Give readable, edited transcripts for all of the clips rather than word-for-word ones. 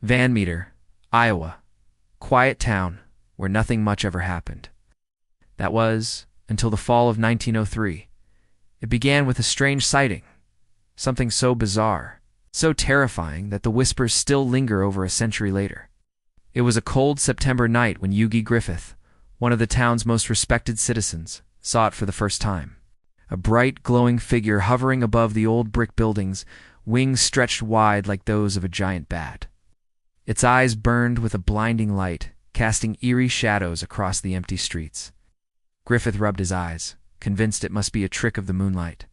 Van Meter, Iowa. Quiet town where nothing much ever happened. That was until the fall of 1903. It began with a strange sighting, something so bizarre, so terrifying that the whispers still linger over a century later. It was a cold September night when Yugi Griffith, one of the town's most respected citizens, saw it for the first time. A bright, glowing figure hovering above the old brick buildings, wings stretched wide like those of a giant bat. Its eyes burned with a blinding light, casting eerie shadows across the empty streets. Griffith rubbed his eyes, convinced it must be a trick of the moonlight.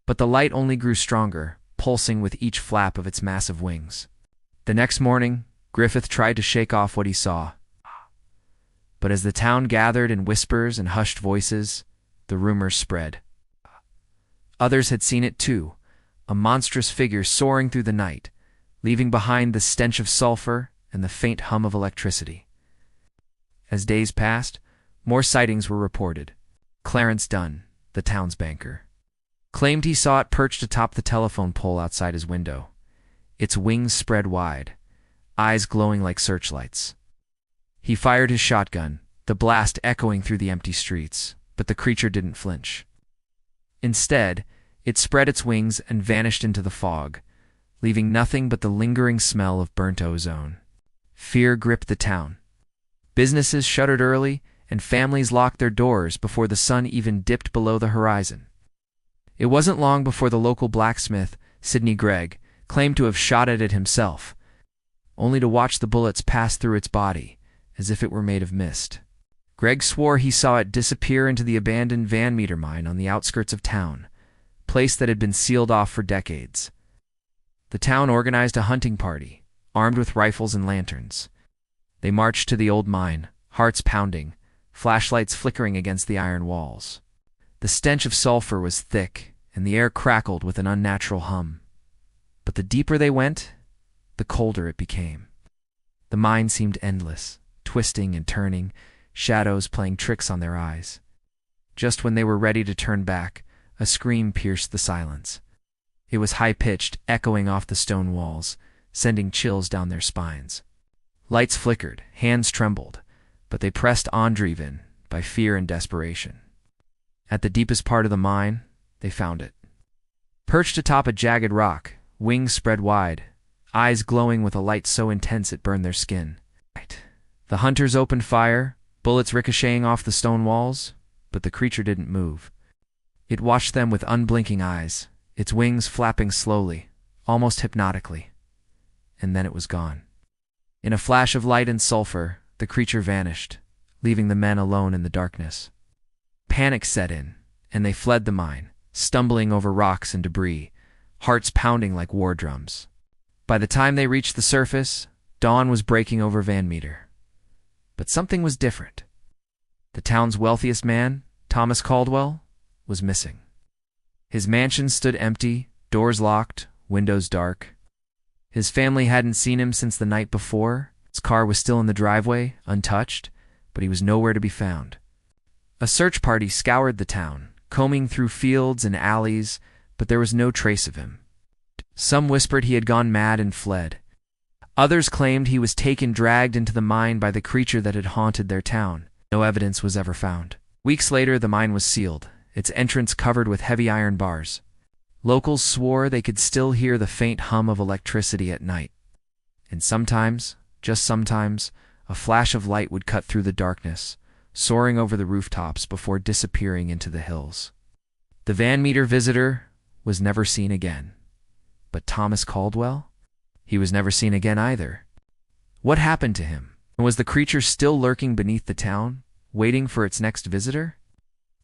But the light only grew stronger, pulsing with each flap of its massive wings. The next morning, Griffith tried to shake off what he saw. But as the town gathered in whispers and hushed voices, the rumors spread. Others had seen it too, a monstrous figure soaring through the night, leaving behind the stench of sulfur and the faint hum of electricity. As days passed, more sightings were reported. Clarence Dunn, the town's banker, claimed he saw it perched atop the telephone pole outside his window, its wings spread wide, eyes glowing like searchlights. He fired his shotgun, the blast echoing through the empty streets, but the creature didn't flinch. Instead, it spread its wings and vanished into the fog, leaving nothing but the lingering smell of burnt ozone. Fear gripped the town. Businesses shuttered early, and families locked their doors before the sun even dipped below the horizon. It wasn't long before the local blacksmith, Sidney Gregg, claimed to have shot at it himself, only to watch the bullets pass through its body, as if it were made of mist. Gregg swore he saw it disappear into the abandoned Van Meter mine on the outskirts of town, a place that had been sealed off for decades. The town organized a hunting party, armed with rifles and lanterns. They marched to the old mine, hearts pounding, flashlights flickering against the iron walls. The stench of sulfur was thick, and the air crackled with an unnatural hum. But the deeper they went, the colder it became. The mine seemed endless, twisting and turning, shadows playing tricks on their eyes. Just when they were ready to turn back, a scream pierced the silence. It was high-pitched, echoing off the stone walls, sending chills down their spines. Lights flickered, hands trembled, but they pressed on, driven by fear and desperation. At the deepest part of the mine, they found it. Perched atop a jagged rock, wings spread wide, eyes glowing with a light so intense it burned their skin. The hunters opened fire, bullets ricocheting off the stone walls, but the creature didn't move. It watched them with unblinking eyes, its wings flapping slowly, almost hypnotically. And then it was gone. In a flash of light and sulfur, the creature vanished, leaving the men alone in the darkness. Panic set in, and they fled the mine, stumbling over rocks and debris, hearts pounding like war drums. By the time they reached the surface, dawn was breaking over Van Meter. But something was different. The town's wealthiest man, Thomas Caldwell, was missing. His mansion stood empty, doors locked, windows dark. His family hadn't seen him since the night before. His car was still in the driveway, untouched, but he was nowhere to be found. A search party scoured the town, combing through fields and alleys, but there was no trace of him. Some whispered he had gone mad and fled. Others claimed he was dragged into the mine by the creature that had haunted their town. No evidence was ever found. Weeks later, the mine was sealed, its entrance covered with heavy iron bars. Locals swore they could still hear the faint hum of electricity at night. And sometimes, just sometimes, a flash of light would cut through the darkness, soaring over the rooftops before disappearing into the hills. The Van Meter visitor was never seen again. But Thomas Caldwell? He was never seen again either. What happened to him? Was the creature still lurking beneath the town, waiting for its next visitor?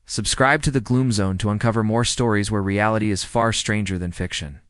Subscribe to the Gloom Zone to uncover more stories where reality is far stranger than fiction.